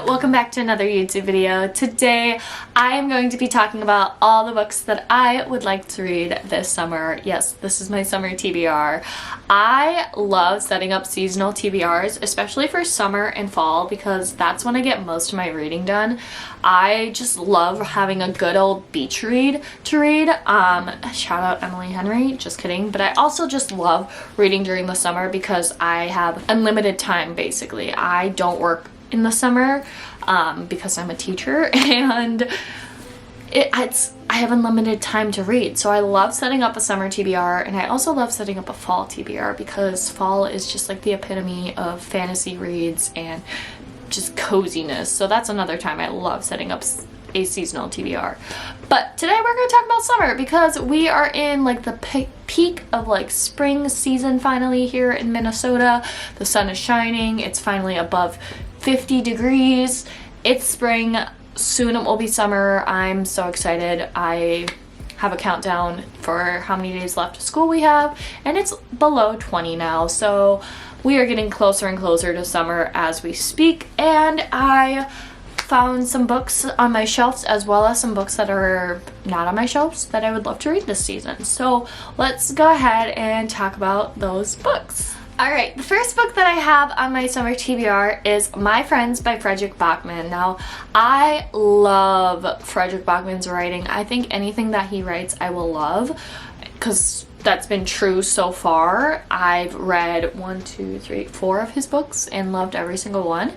welcome back to another YouTube video. Today I am going to be talking about all the books that I would like to read this summer. Yes, this is my summer TBR. I love setting up seasonal TBRs, especially for summer and fall, because that's when I get most of my reading done. I just love having a good old beach read to read. Shout out Emily Henry, just kidding. But I also just love reading during the summer because I have unlimited time basically. I don't work in the summer because I'm a teacher, and I have unlimited time to read. So I love setting up a summer TBR, and I also love setting up a fall TBR because fall is just like the epitome of fantasy reads and just coziness. So that's another time I love setting up a seasonal TBR. But today we're going to talk about summer because we are in like the peak of like spring season finally here in Minnesota. The sun is shining. It's finally above 50 degrees. It's spring. Soon it will be summer. I'm so excited. I have a countdown for how many days left of school we have, and it's below 20 now. So we are getting closer and closer to summer as we speak, and I found some books on my shelves as well as some books that are not on my shelves that I would love to read this season. So let's go ahead and talk about those books. Alright, the first book that I have on my summer TBR is My Friends by Fredrik Backman. Now, I love Fredrik Backman's writing. I think anything that he writes I will love because that's been true so far. I've read 4 of his books and loved every single one.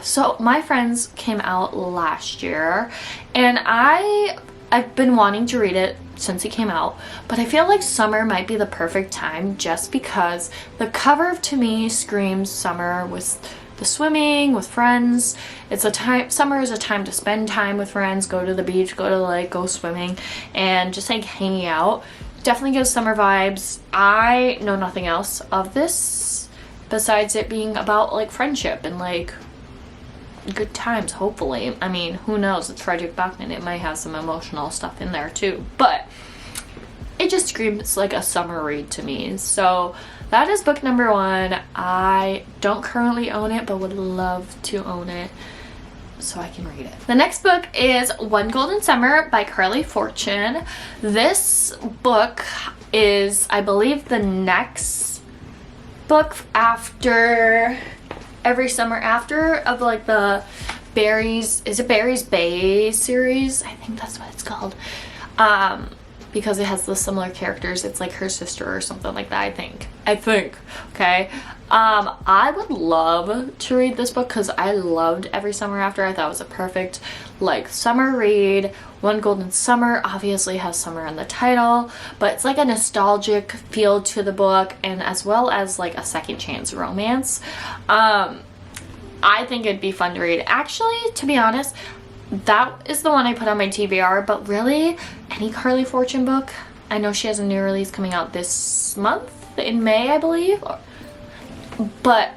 So My Friends came out last year, and I've been wanting to read it since it came out, but I feel like summer might be the perfect time just because the cover to me screams summer with the swimming, with friends. Summer is a time to spend time with friends, go to the beach, go to the lake, go swimming, and just like hanging out. Definitely gives summer vibes. I know nothing else of this besides it being about like friendship and like good times, hopefully. I mean, who knows? It's Fredrik Backman. It might have some emotional stuff in there too, but it just screams like a summer read to me. So that is book number 1. I don't currently own it, but would love to own it so I can read it. The next book is One Golden Summer by Carly Fortune. This book is, I believe, the next book after Every Summer After of like the Barry's Bay series. I think that's what it's called. Because it has the similar characters. It's like her sister or something like that, I think. Okay. I would love to read this book because I loved Every Summer After. I thought it was a perfect like summer read. One Golden Summer obviously has summer in the title, but it's like a nostalgic feel to the book, and as well as like a second chance romance. I think it'd be fun to read. Actually, to be honest, that is the one I put on my TBR, but really any Carly Fortune book. I know she has a new release coming out this month in May, I believe, but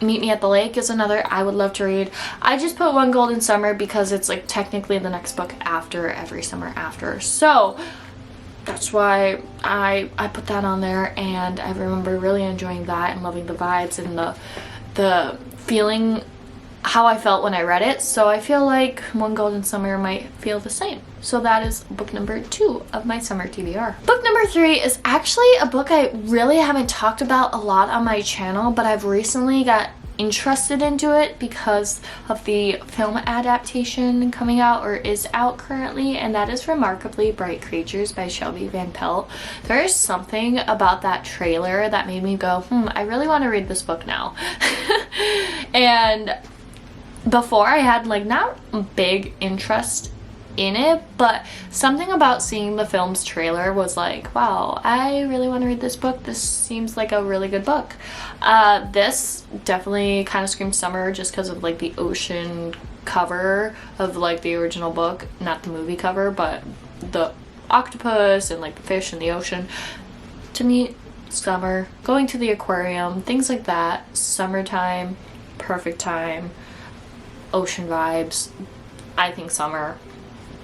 Meet Me at the Lake is another I would love to read. I just put One Golden Summer because it's like technically the next book after Every Summer After, so that's why I put that on there, and I remember really enjoying that and loving the vibes and the feeling, how I felt when I read it. So I feel like One Golden Summer might feel the same. So that is book number 2 of my summer TBR. Book number 3 is actually a book I really haven't talked about a lot on my channel, but I've recently got interested into it because of the film adaptation coming out, or is out currently, and that is Remarkably Bright Creatures by Shelby Van Pelt. There is something about that trailer that made me go, I really want to read this book now. And before I had like not big interest in it, but something about seeing the film's trailer was like, wow, I really want to read this book. This seems like a really good book. This definitely kind of screams summer just because of like the ocean cover of like the original book, not the movie cover, but the octopus and like the fish in the ocean. To me, summer, going to the aquarium, things like that, summertime, perfect time, ocean vibes. I think summer.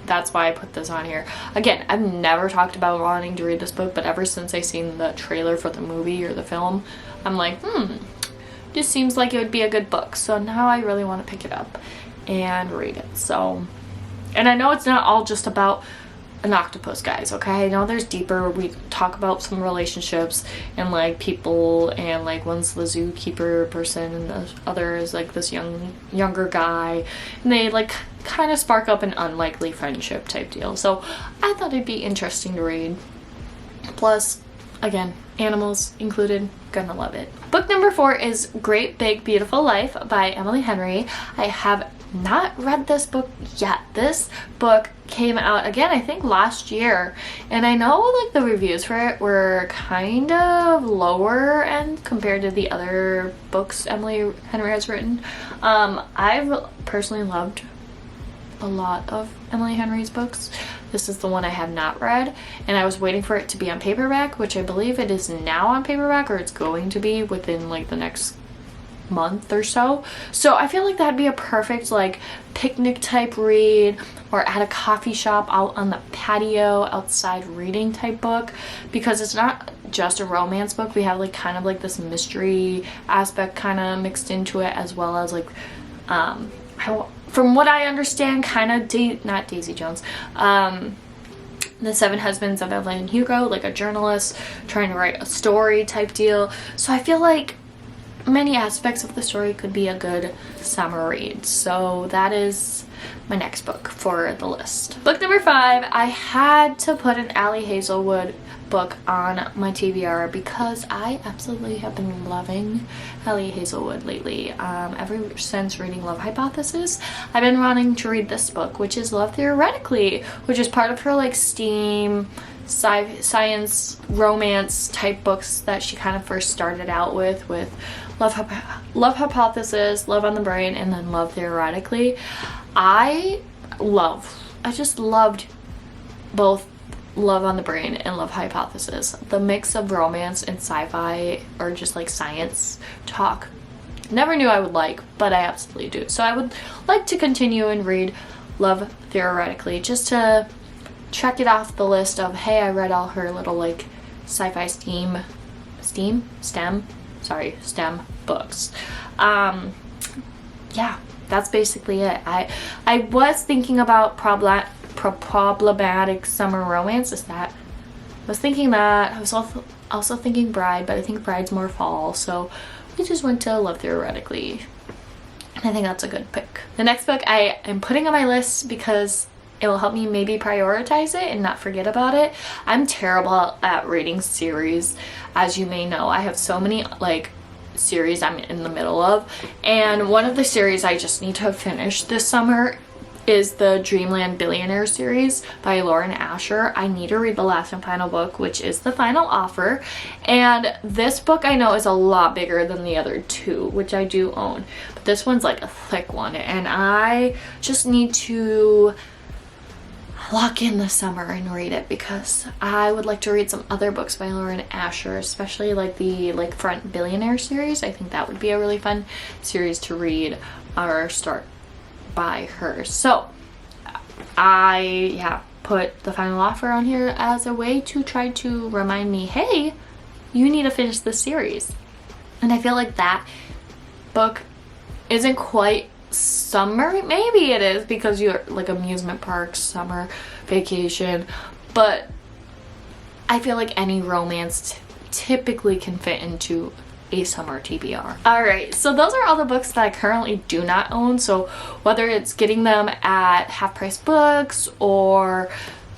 That's why I put this on here. Again, I've never talked about wanting to read this book, but ever since I seen the trailer for the movie or the film, I'm like, just seems like it would be a good book. So now I really want to pick it up and read it. So, and I know it's not all just about an octopus, guys, okay? I know there's deeper. We talk about some relationships and like people, and like one's the zookeeper person and the other is like this younger guy, and they like kind of spark up an unlikely friendship type deal. So I thought it'd be interesting to read. Plus, again, animals included. Gonna love it. Book number 4 is Great Big Beautiful Life by Emily Henry. I have not read this book yet. This book came out again, I think last year, and I know like the reviews for it were kind of lower end compared to the other books Emily Henry has written. I've personally loved a lot of Emily Henry's books. This is the one I have not read, and I was waiting for it to be on paperback, which I believe it is now on paperback, or it's going to be within like the next month or so. So I feel like that'd be a perfect like picnic type read, or at a coffee shop out on the patio outside reading type book, because it's not just a romance book. We have like kind of like this mystery aspect kind of mixed into it, as well as like from what I understand, kind of not Daisy Jones, The Seven Husbands of Evelyn Hugo, like a journalist trying to write a story type deal. So I feel like many aspects of the story could be a good summer read. So that is my next book for the list. Book number 5, I had to put an Ali Hazelwood book on my TBR because I absolutely have been loving Ali Hazelwood lately. Ever since reading Love Hypothesis, I've been wanting to read this book, which is Love Theoretically, which is part of her like STEAM science romance type books that she kind of first started out with Love Hypothesis, Love on the Brain, and then Love Theoretically. I just loved both Love on the Brain and Love Hypothesis. The mix of romance and sci-fi, or just like science talk, never knew I would like, but I absolutely do. So I would like to continue and read Love Theoretically, just to check it off the list of, hey, I read all her little like sci-fi STEM books. Yeah, that's basically it. I was thinking about problematic summer romance. I was thinking that. I was also thinking Bride, but I think Bride's more fall, so we just went to Love Theoretically, and I think that's a good pick. The next book I am putting on my list because it will help me maybe prioritize it and not forget about it. I'm terrible at reading series, as you may know. I have so many like series I'm in the middle of, and one of the series I just need to finish this summer is the Dreamland Billionaire series by Lauren Asher. I need to read the last and final book, which is The Final Offer, and this book I know is a lot bigger than the other two, which I do own, but this one's like a thick one, and I just need to lock in the summer and read it because I would like to read some other books by Lauren Asher, especially like the Front Billionaire series. I think that would be a really fun series to read or start by her. So I put The Final Offer on here as a way to try to remind me, hey, you need to finish this series. And I feel like that book isn't quite summer. Maybe it is because you're like amusement parks, summer vacation, but I feel like any romance typically can fit into a summer TBR. Alright, so those are all the books that I currently do not own. So whether it's getting them at Half Price Books or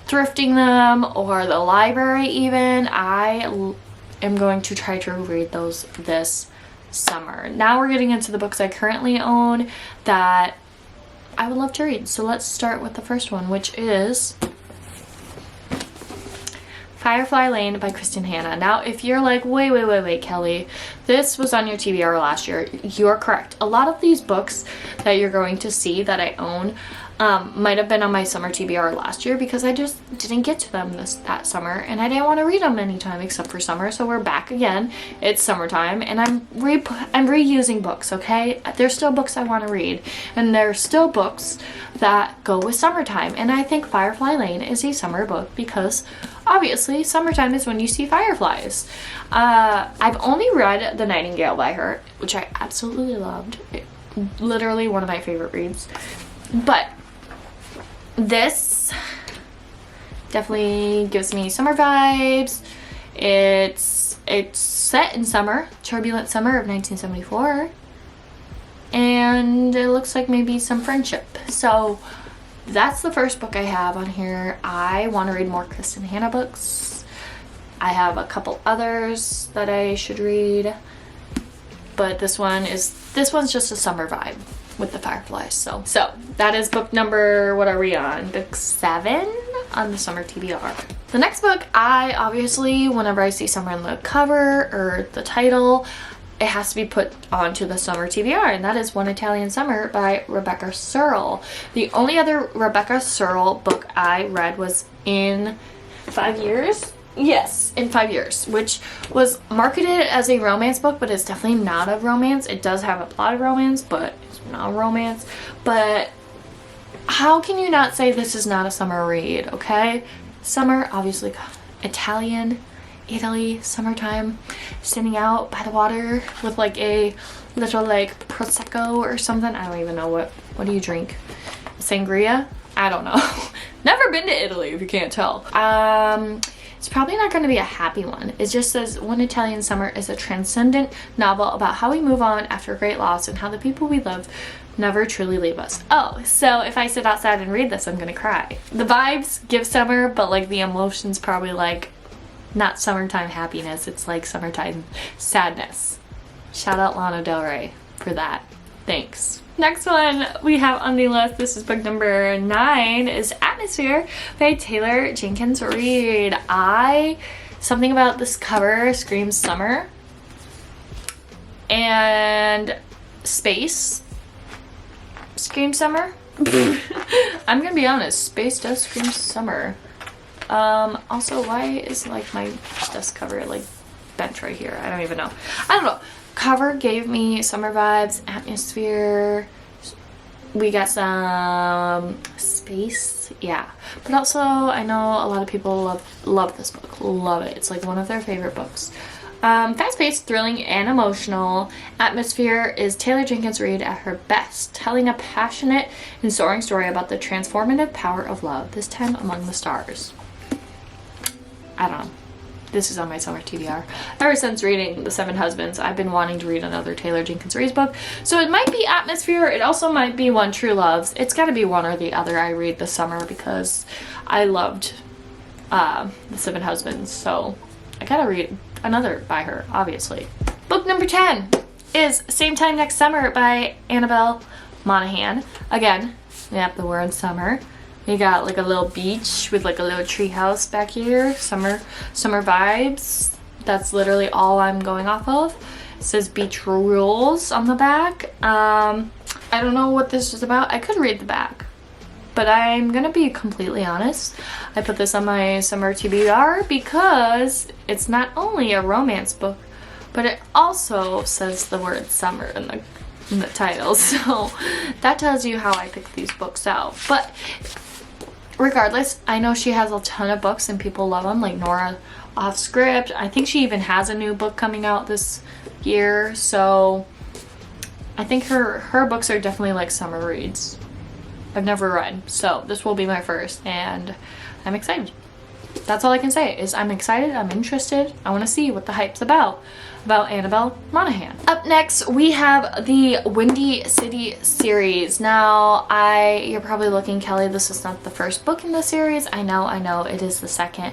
thrifting them or the library even, I am going to try to read those this summer. Now we're getting into the books I currently own that I would love to read. So let's start with the first one, which is Firefly Lane by Kristen Hanna. Now, if you're like, wait, Kelly, this was on your TBR last year, you're correct. A lot of these books that you're going to see that I own, Might have been on my summer TBR last year because I just didn't get to them that summer, and I didn't want to read them anytime except for summer. So we're back again. It's summertime, and I'm reusing books. Okay, there's still books I want to read, and there's still books that go with summertime. And I think Firefly Lane is a summer book because obviously summertime is when you see fireflies. I've only read The Nightingale by her, which I absolutely loved. Literally one of my favorite reads, but this definitely gives me summer vibes. It's set in summer, turbulent summer of 1974, and it looks like maybe some friendship. So that's the first book I have on here. I want to read more Kristen Hanna books. I have a couple others that I should read, but this one's just a summer vibe with the fireflies. So that is book number, what are we on? Book 7 on the summer TBR. The next book, I obviously, whenever I see summer on the cover or the title, it has to be put onto the summer TBR, and that is One Italian Summer by Rebecca Searle. The only other Rebecca Searle book I read was in 5 years. Yes, in 5 years, which was marketed as a romance book, but it's definitely not a romance. It does have a plot of romance, but it's not a romance. But how can you not say this is not a summer read, okay? Summer, obviously, Italian, Italy, summertime, sitting out by the water with like a little like Prosecco or something. I don't even know what do you drink? Sangria? I don't know. Never been to Italy, if you can't tell. It's probably not going to be a happy one. It just says One Italian Summer is a transcendent novel about how we move on after great loss and how the people we love never truly leave us. Oh, so if I sit outside and read this, I'm going to cry. The vibes give summer, but like the emotions probably like not summertime happiness. It's like summertime sadness. Shout out Lana Del Rey for that. Thanks. Next one we have on the list, this is book number 9, is Atmosphere by Taylor Jenkins Reid. Something about this cover screams summer and space screams summer. I'm gonna be honest, space does scream summer. Also, why is like my desk cover like bent right here? I don't even know. I don't know. Cover gave me summer vibes, atmosphere. We got some space, yeah. But also, I know a lot of people love this book, love it. It's like one of their favorite books. Fast-paced, thrilling, and emotional. Atmosphere is Taylor Jenkins Reid at her best, telling a passionate and soaring story about the transformative power of love, this time among the stars. I don't know. This is on my summer TBR. Ever since reading The Seven Husbands, I've been wanting to read another Taylor Jenkins Reid book. So it might be Atmosphere. It also might be One True Loves. It's got to be one or the other I read this summer because I loved The Seven Husbands. So I gotta read another by her, obviously. Book number 10 is Same Time Next Summer by Annabelle Monahan. Again, we have the word summer. We got like a little beach with like a little tree house back here. Summer vibes. That's literally all I'm going off of. It says beach rules on the back. I don't know what this is about. I could read the back, but I'm gonna be completely honest. I put this on my summer TBR because it's not only a romance book, but it also says the word summer in the title. So that tells you how I pick these books out. But regardless, I know she has a ton of books and people love them, like Nora Off Script. I think she even has a new book coming out this year, so I think her books are definitely like summer reads. I've never read, so this will be my first, and I'm excited. That's all I can say is I'm excited, I'm interested, I want to see what the hype's about Annabelle Monahan. Up next, we have the Windy City series. Now, you're probably looking, Kelly, this is not the first book in the series. I know, it is the second.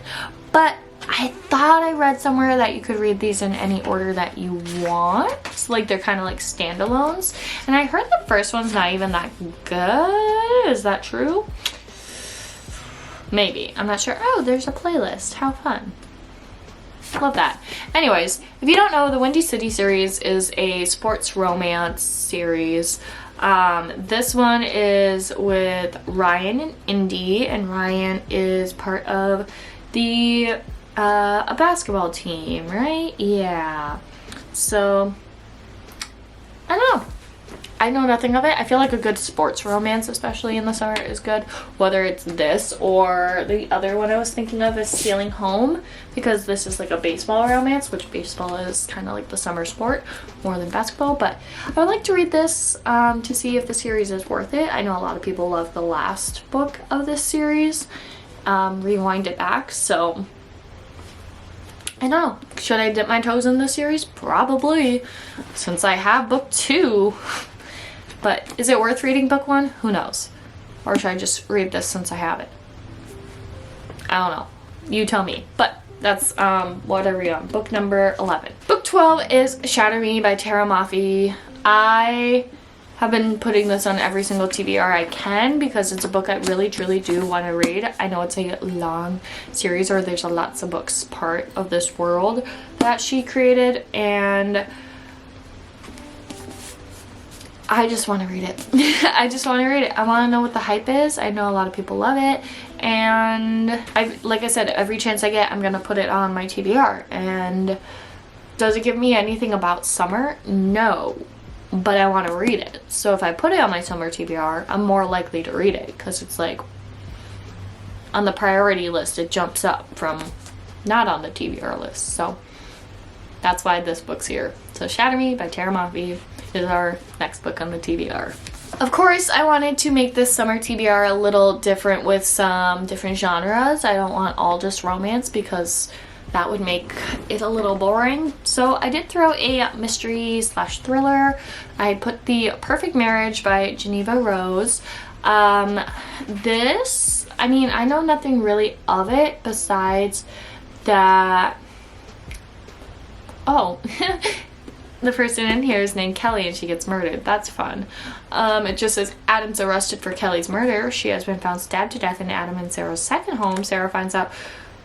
But I thought I read somewhere that you could read these in any order that you want. Like, they're kind of like standalones. And I heard the first one's not even that good. Is that true? Maybe. I'm not sure. Oh, there's a playlist. How fun. Love that. Anyways, if you don't know, the Windy City series is a sports romance series. This one is with Ryan and Indy, and Ryan is part of the a basketball team, right? Yeah. So I don't know. I know nothing of it. I feel like a good sports romance, especially in the summer, is good. Whether it's this or the other one I was thinking of is Sailing Home, because this is like a baseball romance, which baseball is kind of like the summer sport more than basketball. But I would like to read this to see if the series is worth it. I know a lot of people love the last book of this series, Rewind It Back, so I know. Should I dip my toes in this series? Probably, since I have book 2. But is it worth reading book 1? Who knows? Or should I just read this since I have it? I don't know. You tell me. But that's what I read on book number 11. Book 12 is Shatter Me by Tara Maffei. I have been putting this on every single TBR I can because it's a book I really truly do want to read. I know it's a long series, or there's lots of books part of this world that she created, and I just want to read it. I just want to read it. I want to know what the hype is. I know a lot of people love it, and like I said, every chance I get, I'm gonna put it on my TBR. And does it give me anything about summer? No, but I want to read it. So if I put it on my summer TBR, I'm more likely to read it because it's like on the priority list. It jumps up from not on the TBR list. So that's why this book's here. So Shatter Me by Tara Maffei is our next book on the TBR. Of course, I wanted to make this summer TBR a little different with some different genres. I don't want all just romance because that would make it a little boring. So I did throw a mystery / thriller. I put The Perfect Marriage by Geneva Rose. This, I mean, I know nothing really of it besides that, oh, the person in here is named Kelly and she gets murdered. That's fun. It just says Adam's arrested for Kelly's murder. She has been found stabbed to death in Adam and Sarah's second home. Sarah finds out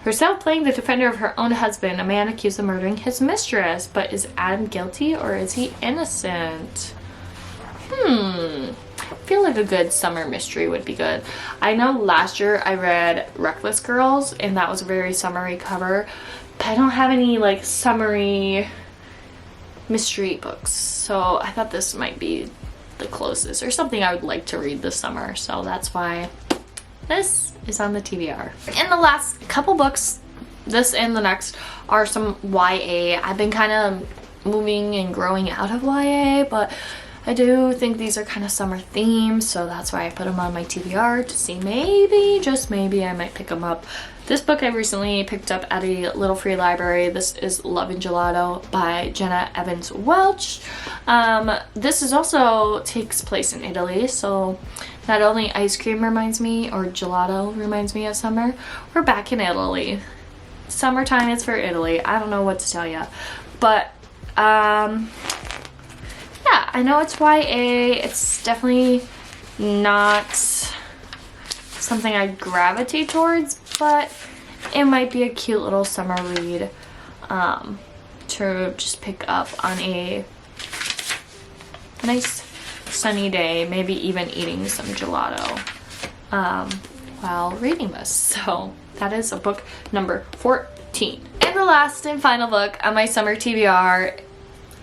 herself playing the defender of her own husband, a man accused of murdering his mistress. But is Adam guilty or is he innocent? I feel like a good summer mystery would be good. I know last year I read Reckless Girls and that was a very summery cover, but I don't have any like summery mystery books, so I thought this might be the closest or something I would like to read this summer, so that's why this is on the TBR. And the last couple books, this and the next, are some YA. I've been kind of moving and growing out of YA, but I do think these are kind of summer themed, so that's why I put them on my TBR to see maybe, just maybe, I might pick them up. This book I recently picked up at a little free library. This is Love and Gelato by Jenna Evans Welch. This is also takes place in Italy, so not only ice cream reminds me, or gelato reminds me of summer, we're back in Italy. Summertime is for Italy. I don't know what to tell you. But, yeah, I know it's YA. It's definitely not something I gravitate towards, but it might be a cute little summer read to just pick up on a nice sunny day, maybe even eating some gelato while reading this. So that is a book number 14. And the last and final book on my summer TBR,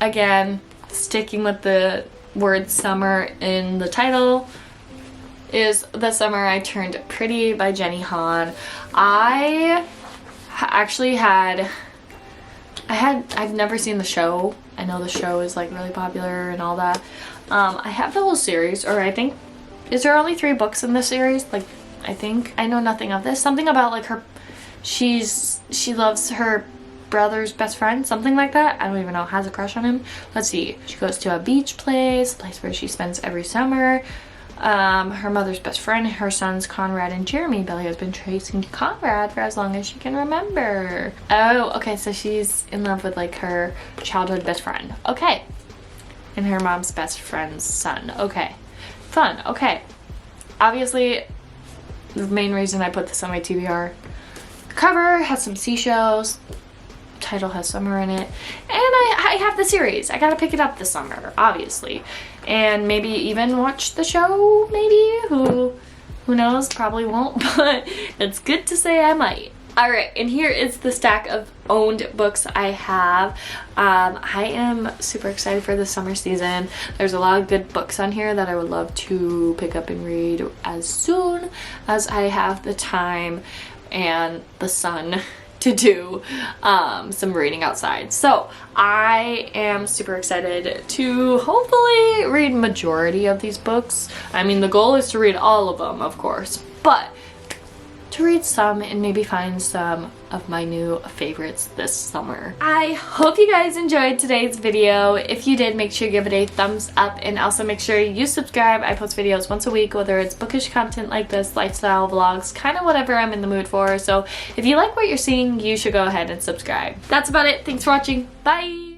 again sticking with the word summer in the title, is The Summer I Turned Pretty by Jenny Han. I've never seen the show. I know the show is like really popular and all that. I have the whole series, or I think, is there only 3 books in this series? Like, I think. I know nothing of this. Something about like she loves her brother's best friend, something like that. I don't even know, has a crush on him. Let's see. She goes to a beach place, a place where she spends every summer. Her mother's best friend, her sons Conrad and Jeremy. Belly has been chasing Conrad for as long as she can remember. Oh, okay, so she's in love with like her childhood best friend. Okay. And her mom's best friend's son. Okay. Fun. Okay. Obviously, the main reason I put this on my TBR, the cover has some seashells, title has summer in it, and I have the series. I gotta pick it up this summer, obviously. and maybe even watch the show, maybe. Who knows? Probably won't, but it's good to say I might. Alright, and here is the stack of owned books I have. I am super excited for the summer season. There's a lot of good books on here that I would love to pick up and read as soon as I have the time and the sun to do some reading outside. So I am super excited to hopefully read majority of these books. I mean, the goal is to read all of them, of course, but to read some and maybe find some of my new favorites this summer. I hope you guys enjoyed today's video. If you did, make sure you give it a thumbs up and also make sure you subscribe. I post videos once a week, whether it's bookish content like this, lifestyle vlogs, kind of whatever I'm in the mood for. So if you like what you're seeing, you should go ahead and subscribe. That's about it. Thanks for watching. Bye!